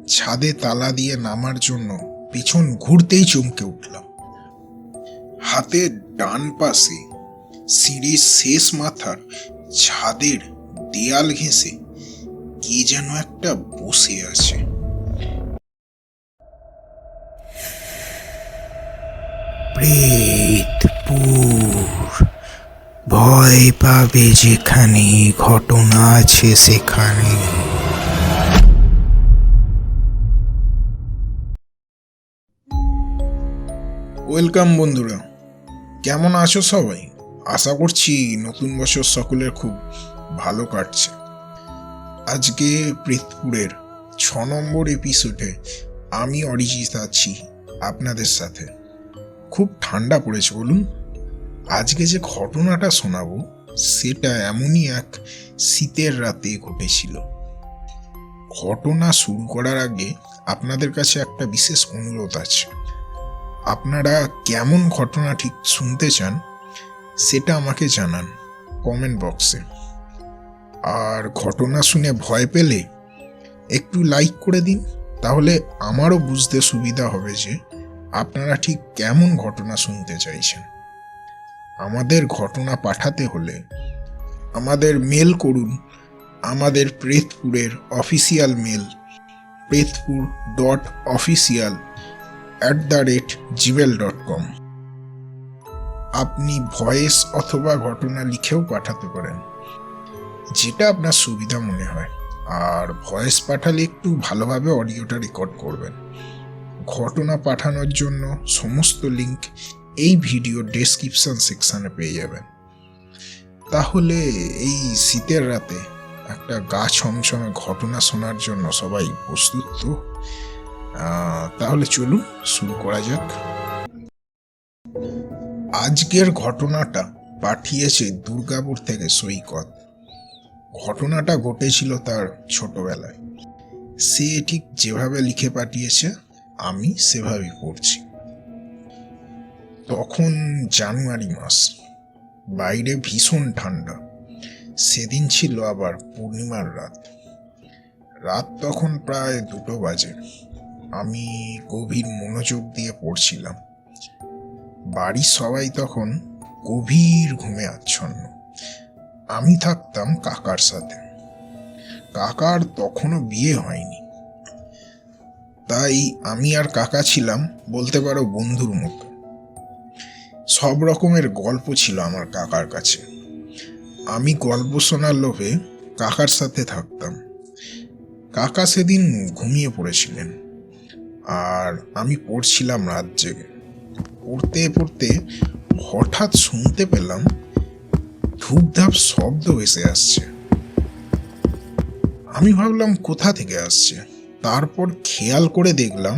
ছাদে তালা দিয়ে নামার জন্য পেছন ঘুরতেই চমকে উঠলাম। হাতের ডান পাশে সিঁড়ির শেষ মাথার ছাদের দেয়াল ঘেঁষে কে যেন একটা বসে আছে। প্রেতপুর, ভয় পাবে যেখানে, ঘটনা আছে সেখানে। ওয়েলকাম বন্ধুরা, কেমন আছো সবাই? আশা করছি নতুন বছর সকলের খুব ভালো কাটছে। আজকে প্রেতপুরের 6 নম্বর এপিসোডে আমি অরিজিৎ আছি আপনাদের সাথে। খুব ঠান্ডা পড়েছে বলুন। আজকে যে ঘটনাটা শোনাবো সেটা এমনই এক শীতের রাতে ঘটেছিল। ঘটনা শুরু করার আগে আপনাদের কাছে একটা বিশেষ অনুরোধ আছে। আপনারা কেমন ঘটনা ঠিক শুনতে চান সেটা আমাকে জানান কমেন্ট বক্সে। আর ঘটনা শুনে ভয় পেলে একটু লাইক করে দিন, তাহলে আমারও বুঝতে সুবিধা হবে যে আপনারা ঠিক কেমন ঘটনা শুনতে চাইছেন। আমাদের ঘটনা পাঠাতে হলে আমাদের মেল করুন আমাদের প্রেতপুরের অফিসিয়াল মেল prethpur.official@gmail.com। আপনি ভয়েস অথবা ঘটনা লিখেও পাঠাতে পারেন, যেটা আপনার সুবিধা মনে হয়। আর ভয়েস পাঠালে একটু ভালোভাবে অডিওটা রেকর্ড করবেন। ঘটনা পাঠানোর জন্য সমস্ত লিঙ্ক এই ভিডিও ডেসক্রিপশন সেকশনে পেয়ে যাবেন। তাহলে এই শীতের রাতে একটা গা ছমছমে ঘটনা শোনার জন্য সবাই প্রস্তুত তো? তাহলে চলুন শুরু করা যাক। আজকের ঘটনাটা পাঠিয়েছে দুর্গাপুর থেকে সৈকত। ঘটনাটা ঘটেছিল তার ছোটবেলায়। সে ঠিক যেভাবে লিখে পাঠিয়েছে আমি সেভাবেই পড়ছি। তখন জানুয়ারি মাস, বাইরে ভীষণ ঠান্ডা। সেদিন ছিল আবার পূর্ণিমার রাত তখন প্রায় 2টো বাজে। আমি গভীর মনোযোগ দিয়ে পড়ছিলাম। বাড়ির সবাই তখন গভীর ঘুমে আচ্ছন্ন। আমি থাকতাম কাকার সাথে। কাকার তখনও বিয়ে হয়নি, তাই আমি আর কাকা ছিলাম বলতে পারো বন্ধুর মতো। সব রকমের গল্প ছিল আমার কাকার কাছে। আমি গল্প শোনার লোভে কাকার সাথে থাকতাম। কাকা সেদিন ঘুমিয়ে পড়েছিলেন আর আমি পড়ছিলাম রাত জেগে। পড়তে পড়তে হঠাৎ শুনতে পেলাম ধূপধাপ শব্দ ভেসে আসছে। আমি ভাবলাম কোথা থেকে আসছে। তারপর খেয়াল করে দেখলাম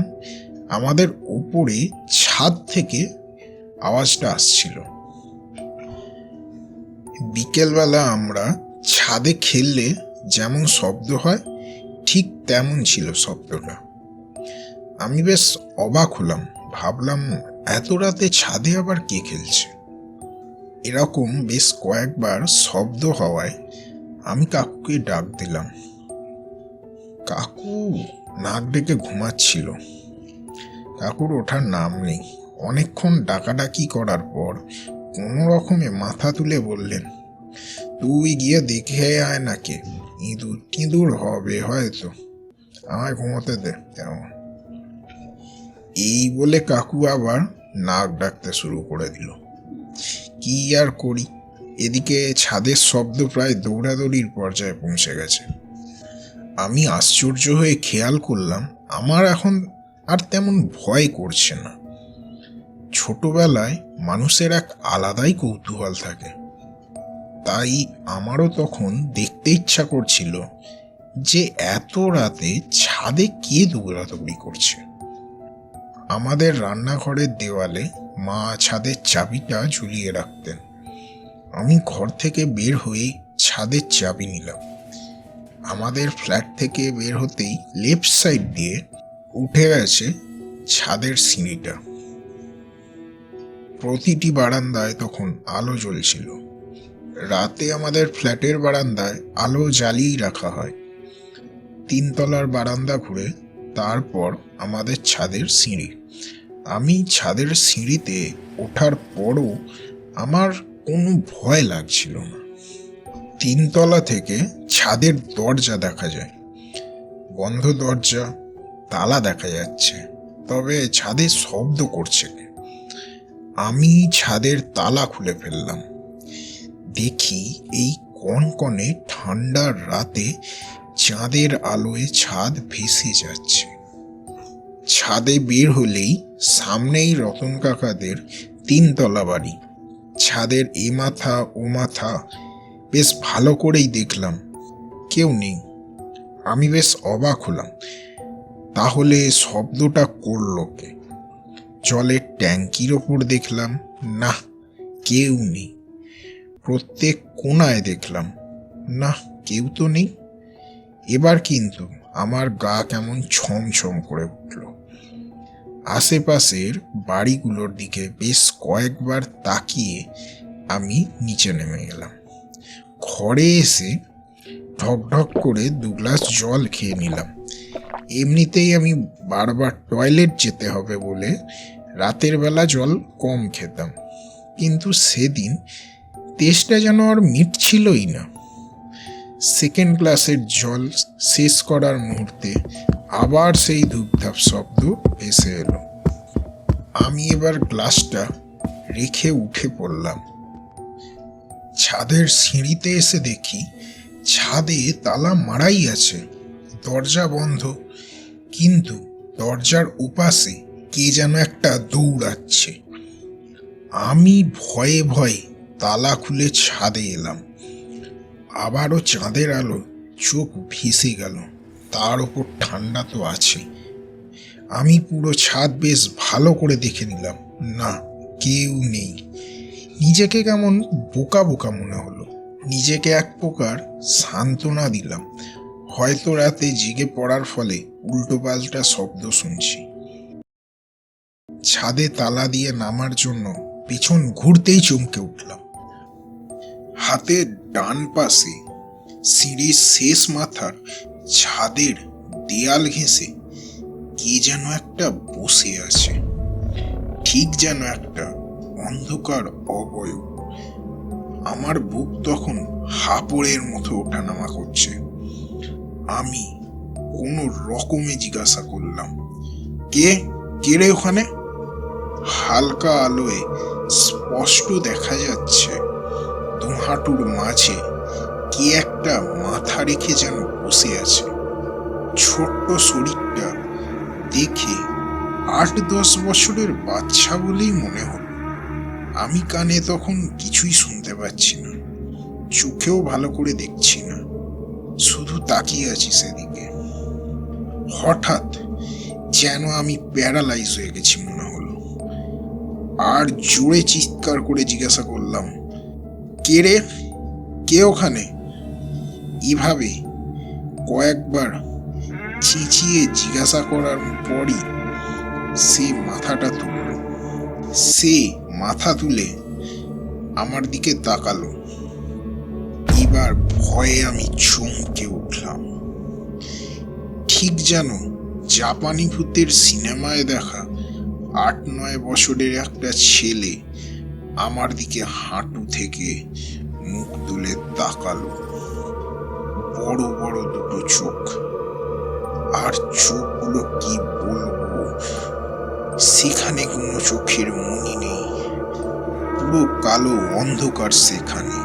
আমাদের উপরে ছাদ থেকে আওয়াজটা আসছিল। বিকেলবেলা আমরা ছাদে খেললে যেমন শব্দ হয় ঠিক তেমন ছিল শব্দটা। আমি বেশ অবাক হলাম, ভাবলাম এত রাতে ছাদে আবার কে খেলছে। এরকম বেশ কয়েকবার শব্দ হওয়ায় আমি কাকুকে ডাক দিলাম। কাকু নাক ডেকে ঘুমাচ্ছিল। কাকুর ওঠার নাম নেই। অনেকক্ষণ ডাকাডাকি করার পর কোনো রকমে মাথা তুলে বললেন, তুই গিয়ে দেখে আয় নাকি, ইঁদুর টিঁদুর হবে হয়তো, আমায় ঘুমোতে দে। তেমন এই বলে কাকু আবার নাক ডাকতে শুরু করে দিল। কি আর করি, এদিকে ছাদের শব্দ প্রায় দৌড়াদৌড়ির পর্যায়ে পৌঁছে গেছে। আমি আশ্চর্য হয়ে খেয়াল করলাম আমার এখন আর তেমন ভয় করছে না। ছোটবেলায় মানুষের এক আলাদাই কৌতূহল থাকে, তাই আমারও তখন দেখতে ইচ্ছা করছিল যে এত রাতে ছাদে কে দৌড়াদৌড়ি করছে। আমাদের রান্নাঘরের দেওয়ালে মা ছাদের চাবিটা ঝুলিয়ে রাখতেন। আমি ঘর থেকে বের হয়েই ছাদের চাবি নিলাম। আমাদের ফ্ল্যাট থেকে বের হতেই লেফট সাইড দিয়ে উঠে গেছে ছাদের সিঁড়িটা। প্রতিটি বারান্দায় তখন আলো জ্বলছিল। রাতে আমাদের ফ্ল্যাটের বারান্দায় আলো জ্বালিয়েই রাখা হয়। 3 তলার বারান্দা ঘুরে তারপর আমাদের ছাদের সিঁড়ি। আমি ছাদের সিঁড়িতে ওঠার পরও আমার কোনো ভয় লাগছিল না। 3 তলা থেকে ছাদের দরজা দেখা যায়, বন্ধ দরজা, তালা দেখা যাচ্ছে, তবে ছাদে শব্দ করছে কে? আমি ছাদের তালা খুলে ফেললাম। দেখি এই কনকনে ঠান্ডার রাতে চাঁদের আলোয় ছাদ ভেসে যাচ্ছে। ছাদে বের হলেই সামনেই রতন কাকাদের 3 তলা বাড়ি। ছাদের এ মাথা ও মাথা বেশ ভালো করেই দেখলাম, কেউ নেই। আমি বেশ অবাক হলাম, তাহলে শব্দটা করলো কে? জলের ট্যাঙ্কির ওপর দেখলাম, না, কেউ নেই। প্রত্যেক কোণায় দেখলাম, না, কেউ তো নেই। এবার কিন্তু আমার গা কেমন ছমছম করে উঠল। আশেপাশের বাড়িগুলোর দিকে বেশ কয়েকবার তাকিয়ে আমি নিচে নেমে গেলাম। ঘরে এসে ঢক ঢক করে 2 গ্লাস জল খেয়ে নিলাম। এমনিতেই আমি বারবার টয়লেট যেতে হবে বলে রাতের বেলা জল কম খেতাম, কিন্তু সেদিন তেষ্টা যেন আর মিটছিলই না। 2 গ্লাসের জল শেষ করার মুহূর্তে আবার সেই ধূপধাপ শব্দ ভেসে এলো। আমি এবার গ্লাসটা রেখে উঠে পড়লাম। ছাদের সিঁড়িতে এসে দেখি ছাদে তালা মারাই আছে, দরজা বন্ধ, কিন্তু দরজার ওপাশে কে যেন একটা দৌড়াচ্ছে। আমি ভয়ে ভয়ে তালা খুলে ছাদে এলাম। আবারও চাঁদের আলো চোখ ভেসে গেল, তার ওপর ঠান্ডা তো আছে। আমি পুরো ছাদ বেশ ভালো করে দেখে নিলাম, না, কেউ নেই। নিজেকে কেমন বোকা বোকা মনে হলো। নিজেকে এক প্রকার সান্ত্বনা দিলাম, হয়তো রাতে জেগে পড়ার ফলে উল্টোপাল্টা শব্দ শুনছি। ছাদে তালা দিয়ে নামার জন্য পেছন ঘুরতেই চমকে উঠলাম। হাতের ডান পাশে সিঁড়ির শেষ মাথার ছাদের দেয়াল ঘেঁষে কে যেন একটা বসে আছে, ঠিক যেন একটা অন্ধকার অবয়ব। আমার বুক তখন হাঁপড়ের মতো ওঠানামা করছে। আমি কোনো রকমে জিজ্ঞাসা করলাম, কে কে রে ওখানে? হালকা আলোয় স্পষ্ট দেখা যাচ্ছে 2 হাঁটুর মাঝে কে একটা মাথা রেখে যেন বসে আছে। ছোট্ট শরীরটা দেখে 8-10 বছরের বাচ্চা বলেই মনে হলো। আমি কানে তখন কিছুই শুনতে পাচ্ছি না, চোখেও ভালো করে দেখছি না, শুধু তাকিয়ে আছি সেদিকে। হঠাৎ যেন আমি প্যারালাইজ হয়ে গেছি মনে হলো, আর জোরে চিৎকার করে জিজ্ঞাসা করলাম, কে রে, কে ওখানে? এভাবে কয়েকবার চেঁচিয়ে জিজ্ঞাসা করার পরই সে মাথাটা তুলল। সে মাথা তুলে আমার দিকে তাকালো। এবার ভয়ে আমি চমকে উঠলাম। ঠিক যেন জাপানি ভূতের সিনেমায় দেখা 8-9 বছরের একটা ছেলে আমার দিকে হাঁটু থেকে মুখ তুলে তাকালো। বড় বড় দুটো চোখ, আর চোখগুলো কি বলবো, সেখানে কোনো চোখের মনি নেই, পুরো কালো অন্ধকার সেখানে,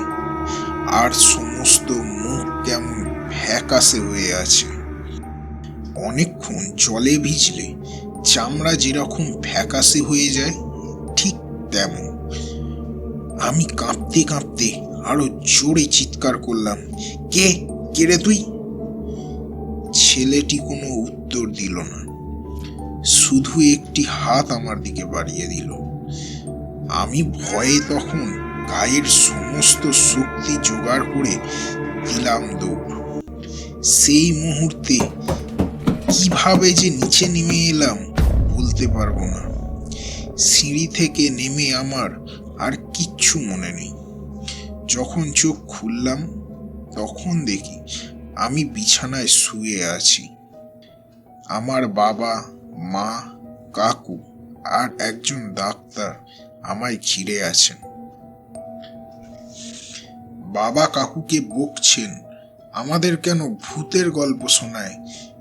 আর সমস্ত মুখ কেমন ফ্যাকাশে হয়ে আছে। অনেকক্ষণ জলে ভিজলে চামড়া যেরকম ফ্যাকাশে হয়ে যায়, ঠিক তেমন। আমি কাঁপতে কাঁপতে আরো জোরে চিৎকার করলাম, কে কে রে তুই? ছেলেটি কোনো উত্তর দিল না, শুধু একটি হাত আমার দিকে বাড়িয়ে দিল। আমি ভয়ে তখন গায়ের সমস্ত শক্তি জোগাড় করে দিলাম দৌড়। সেই মুহূর্তে কিভাবে যে নিচে নেমে এলাম বলতে পারবো না। সিঁড়ি থেকে নেমে আমার আর কিচ্ছু মনে নেই। যখন চোখ খুললাম তখন দেখি আমি বিছানায় শুয়ে আছি। আমার বাবা, মা, কাকু আর একজন ডাক্তার আমায় ঘিরে আছেন। বাবা কাকুকে বকছেন আমাদের কেন ভূতের গল্প শোনায়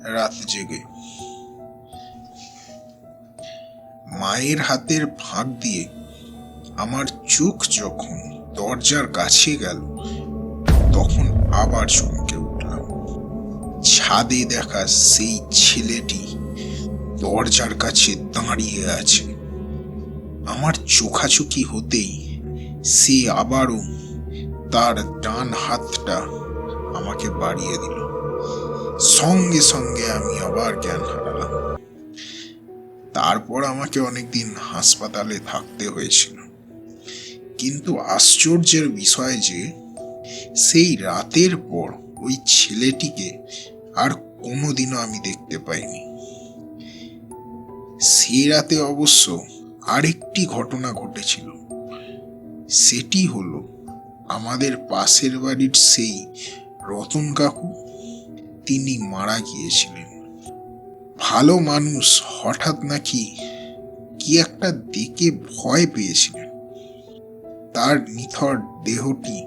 রাত জেগে। মায়ের হাতের ফাঁক দিয়ে আমার চোখ যখন দরজার কাছে গেল, তখন আবার চমকে উঠলাম। ছাদে দেখা সেই ছেলেটি দরজার কাছে দাঁড়িয়ে আছে। আমার চোখাচোখি হতেই সে আবারও তার ডান হাতটা আমাকে বাড়িয়ে দিল। সঙ্গে সঙ্গে আমি আবার জ্ঞান হারালাম। তারপর আমাকে অনেকদিন হাসপাতালে থাকতে হয়েছিল। কিন্তু আশ্চর্যের বিষয় যে সেই রাতের পর ওই ছেলেটিকে আর কোনোদিনও আমি দেখতে পাইনি। সেই রাতে অবশ্য আরেকটি ঘটনা ঘটেছিল। সেটি হলো আমাদের পাশের বাড়ির সেই রতন কাকু, তিনি মারা গিয়েছিলেন। ভালো মানুষ হঠাৎ নাকি কি একটা দেখে ভয় পেয়েছিলেন। তার নিথর দেহটি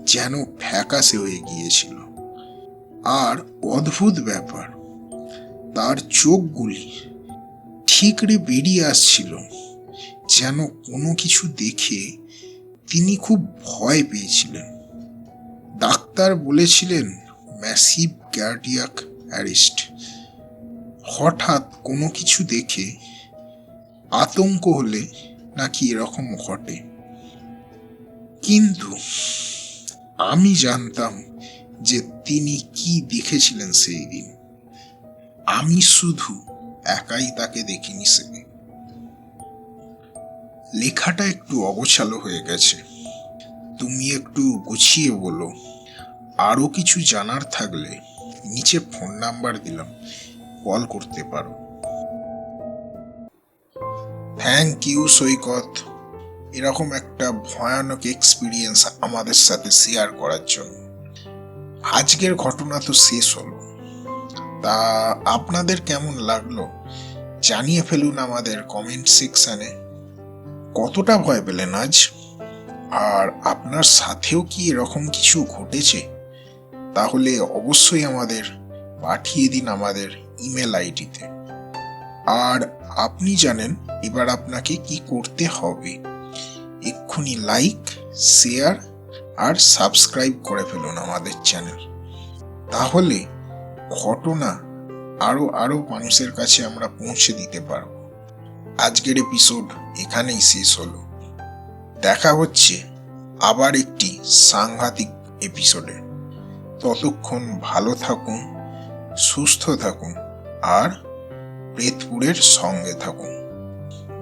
যেন ফ্যাকাশে হয়ে গিয়েছিল। আর অদ্ভুত ব্যাপার, তার চোখগুলি ঠিকরে বেরিয়ে আসছিল, যেন কোনো কিছু দেখে তিনি খুব ভয় পেয়েছিলেন। ডাক্তার বলেছিলেন ম্যাসিভ কার্ডিয়াক অ্যারেস্ট। হঠাৎ কোনো কিছু দেখে আতঙ্ক হলে নাকি এরকম ঘটে। কিন্তু আমি জানতাম যে তিনি কি দেখেছিলেন সেই দিন। আমি শুধু একাই তাকে দেখিনি। সে লেখাটা একটু অগোছালো হয়ে গেছে, তুমি একটু গুছিয়ে বলো। আরো কিছু জানার থাকলে নিচে ফোন নাম্বার দিলাম, কল করতে পারো। থ্যাংক ইউ সৈকত, এরকম একটা ভয়ানক এক্সপিরিয়েন্স আমাদের সাথে শেয়ার করার জন্য। আজকের ঘটনা তো শেষ হলো, তা আপনাদের কেমন লাগলো জানিয়ে ফেলুন আমাদের কমেন্ট সেকশনে। কতটা ভয় পেলেন আজ? আর আপনার সাথেও কি এরকম কিছু ঘটেছে? তাহলে অবশ্যই আমাদের পাঠিয়ে দিন আমাদের ইমেল আইডিতে। আর আপনি জানেন এবার আপনাকে কি করতে হবে। এক্ষুনি লাইক, শেয়ার আর সাবস্ক্রাইব করে ফেলুন আমাদের চ্যানেল। তাহলে ঘটনা আরো মানুষের কাছে আমরা পৌঁছে দিতে পারব। আজকের এপিসোড এখানেই শেষ হলো। দেখা হচ্ছে আবার একটি সাংঘাতিক এপিসোডে। ততক্ষণ ভালো থাকুন, সুস্থ থাকুন আর প্রেতপুরের সঙ্গে থাকুন।